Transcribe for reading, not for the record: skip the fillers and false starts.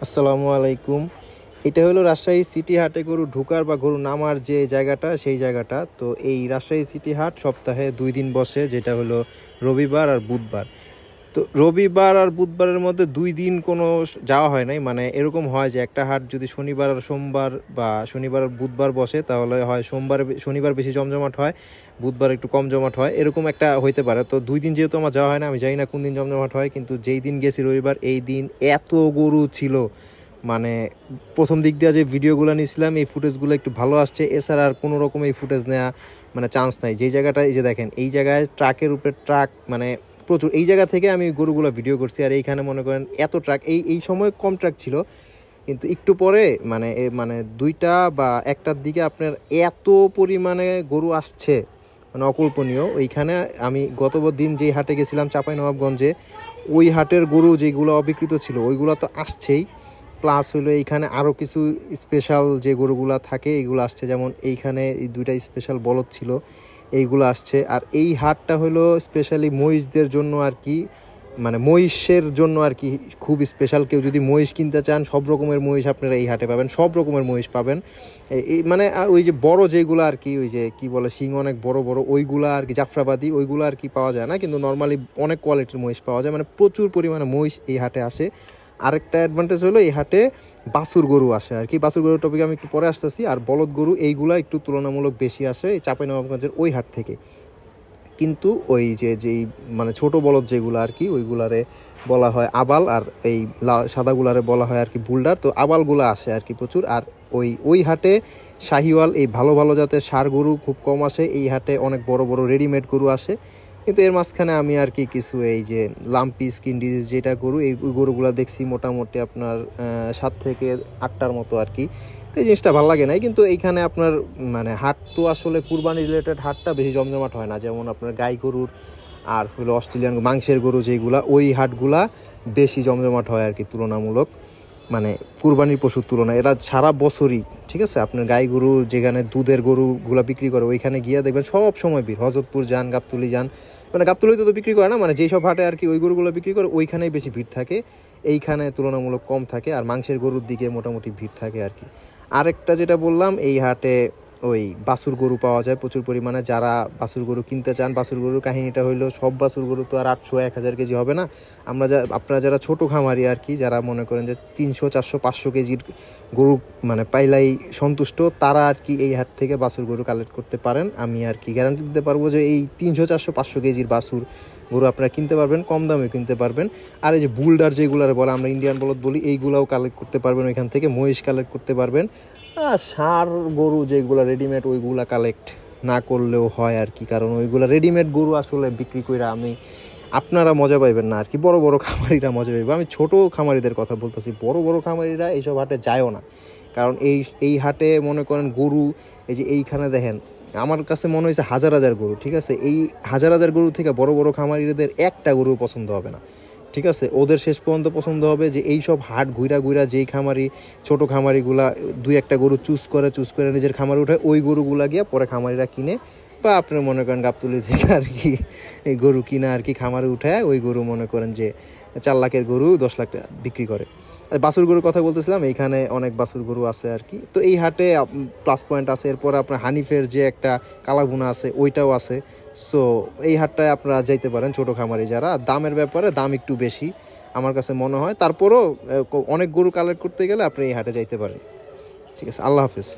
আসসালামু আলাইকুম। এটা হলো রাজশাহী সিটি হাটে গরু ঢোকার বা গরু নামার যে জায়গাটা, সেই জায়গাটা। তো এই রাজশাহী সিটি হাট সপ্তাহে 2 দিন বসে, যেটা হলো রবিবার আর বুধবার। তো রবিবার আর বুধবারের মধ্যে 2 দিন কোনো যাওয়া হয় নাই। মানে এরকম হয় যে একটা হাট যদি শনিবার আর সোমবার বা শনিবার আর বুধবার বসে, তাহলে হয় শনিবার বেশি জমজমাট হয়, বুধবার একটু কম জমাট হয়, এরকম একটা হইতে পারে। তো 2 দিন যেহেতু আমার যাওয়া হয় না, আমি জানি না কোন দিন জমজমাট হয়, কিন্তু যেই দিন গেছি রবিবার, এই দিন এত গরু ছিল। মানে প্রথম দিক দিয়ে যে ভিডিওগুলো নিয়েছিলাম, এই ফুটেজগুলো একটু ভালো আসছে, এছাড়া আর কোনো রকম এই ফুটেজ নেওয়া মানে চান্স নাই। যেই জায়গাটা, এই যে দেখেন, এই জায়গায় ট্রাকের উপরে ট্রাক, মানে প্রচুর। এই জায়গা থেকে আমি গরুগুলো ভিডিও করছি, আর এইখানে মনে করেন এত ট্রাক। এই এই সময় কম ট্রাক ছিল, কিন্তু একটু পরে মানে 2টা বা 1টার দিকে আপনার এত পরিমাণে গরু আসছে, মানে অকল্পনীয়। ওইখানে আমি গত দিন যেই হাটে গেছিলাম চাঁপাইনবাবগঞ্জে, ওই হাটের গরু যেগুলো অবিকৃত ছিল ওইগুলো তো আসছেই, প্লাস হলো এইখানে আরও কিছু স্পেশাল যে গরুগুলা থাকে এইগুলো আসছে। যেমন এইখানে এই 2টা স্পেশাল বলদ ছিল, এইগুলো আসছে। আর এই হাটটা হলো স্পেশালি মহিষদের জন্য আর কি, মানে মহিষের জন্য আর কি, খুব স্পেশাল। কেউ যদি মহিষ কিনতে চান, সব রকমের মহিষ আপনারা এই হাটে পাবেন, সব রকমের মহিষ পাবেন। এই মানে ওই যে বড় যেগুলো আর কি, ওই যে কি বলে, শিং অনেক বড় বড় ওইগুলা আর কি, জাফরাবাদী ওইগুলো আর কি পাওয়া যায় না, কিন্তু নর্মালি অনেক কোয়ালিটির মহিষ পাওয়া যায়। মানে প্রচুর পরিমাণে মহিষ এই হাটে আসে। আরেকটা অ্যাডভান্টেজ হলো এই হাটে বাছুর গরু আসে আর কি। বাছুর গরুর টপিকে আমি একটু পরে আসতেছি। আর বলদ গরু এইগুলা একটু তুলনামূলক বেশি আসে এই চাঁপাইনবাবগঞ্জের ওই হাট থেকে। কিন্তু ওই যেই মানে ছোট বলদ যেগুলো আর কি, ওইগুলারে বলা হয় আবাল, আর এই সাদাগুলারে বলা হয় আর কি বুলডার। তো আবালগুলো আসে আর কি প্রচুর। আর ওই হাটে শাহিওয়াল, এই ভালো ভালো জাতের ষাঁড় গরু খুব কম আসে। এই হাটে অনেক বড় বড় রেডিমেড গরু আসে। কিন্তু এর মাঝখানে আমি আর কি কিছু এই যে লাম্পি স্কিন ডিজিজ যেটা গরু, এই ওই গরুগুলো দেখছি মোটামুটি আপনার 7 থেকে 8টার মতো আর কি। তো এই জিনিসটা ভালো লাগে নাই। কিন্তু এইখানে আপনার মানে হাট তো আসলে কুরবানি রিলেটেড হাটটা বেশি জমজমাট হয় না, যেমন আপনার গাই গরুর আর হলো অস্ট্রেলিয়ান মাংসের গরু যেগুলা, ওই হাটগুলা বেশি জমজমাট হয় আর কি তুলনামূলক, মানে কুরবানির পশুর তুলনায়। এরা সারা বছরই, ঠিক আছে, আপনার গাই গরু যেখানে দুধের গরুগুলা বিক্রি করে ওইখানে গিয়ে দেখবেন সব সময় ভিড়। হজরতপুর যান, গাবতলী যান, মানে গাবতলীতে তো বিক্রি করে না, মানে যেই সব হাটে আর কি ওই গরুগুলো বিক্রি করে ওইখানেই বেশি ভিড় থাকে, এইখানে তুলনামূলক কম থাকে। আর মাংসের গরুর দিকে মোটামুটি ভিড় থাকে আর কি। আরেকটা যেটা বললাম, এই হাটে ওই বাছুর গরু পাওয়া যায় প্রচুর পরিমাণে। যারা বাছুর গরু কিনতে চান, বাছুর গরুর কাহিনীটা হইলো, সব বাছুর গরু তো আর 800-1000 কেজি হবে না। আপনারা যারা ছোট খামারি আর কি, যারা মনে করেন যে 300-400-500 কেজির গরু মানে পাইলাই সন্তুষ্ট, তারা আর কি এই হাট থেকে বাছুর গরু কালেক্ট করতে পারেন। আমি আর কি গ্যারান্টি দিতে পারবো যে এই 300-400-500 কেজির বাছুর গরু আপনারা কিনতে পারবেন, কম দামে কিনতে পারবেন। আর এই যে বুলডার যেগুলার বলে, আমরা ইন্ডিয়ান বলদ বলি, এইগুলাও কালেক্ট করতে পারবেন ওইখান থেকে, মহিষ কালেক্ট করতে পারবেন। ষাঁড় গরু যেগুলো রেডিমেড, ওইগুলা কালেক্ট না করলেও হয় আর কি, কারণ ওইগুলা রেডিমেড গরু আসলে বিক্রি করে আপনারা মজা পাইবেন না আর কি, বড় বড় খামারিরা মজা পাইবে। আমি ছোট খামারিদের কথা বলতেছি, বড় বড় খামারিরা এইসব হাটে যায়ও না। কারণ এই হাটে মনে করেন গরু, এই যে এইখানে দেখেন, আমার কাছে মনে হয়েছে হাজার হাজার গরু, ঠিক আছে, এই হাজার হাজার গরু থেকে বড় বড় খামারিদের একটা গরু পছন্দ হবে না, ঠিক আছে। ওদের শেষ পর্যন্ত পছন্দ হবে যে এই সব হাট ঘুরা ঘুরা যেই খামারি, ছোট খামারিগুলা 2-1টা গরু চুজ করে নিজের খামারে উঠায়, ওই গরুগুলা গিয়ে পরে খামারিরা কিনে, বা আপনার মনে করেন গাবতলী থেকে আর কি এই গরু কিনা আর কি খামারে উঠায়, ওই গরু মনে করেন যে 4 লাখের গরু 10 লাখ টাকা বিক্রি করে। বাছুর গরুর কথা বলতেছিলাম, এইখানে অনেক বাছুর গরু আছে আর কি। তো এই হাটে প্লাস পয়েন্ট আছে। এরপরে আপনার হানিফের যে একটা কালাভুনা আছে, ওইটাও আছে। সো এই হাটটায় আপনারা যাইতে পারেন ছোটো খামারি যারা। দামের ব্যাপারে দাম একটু বেশি আমার কাছে মনে হয়, তারপরও অনেক গরু কালেক্ট করতে গেলে আপনি এই হাটে যাইতে পারেন। ঠিক আছে, আল্লাহ হাফেজ।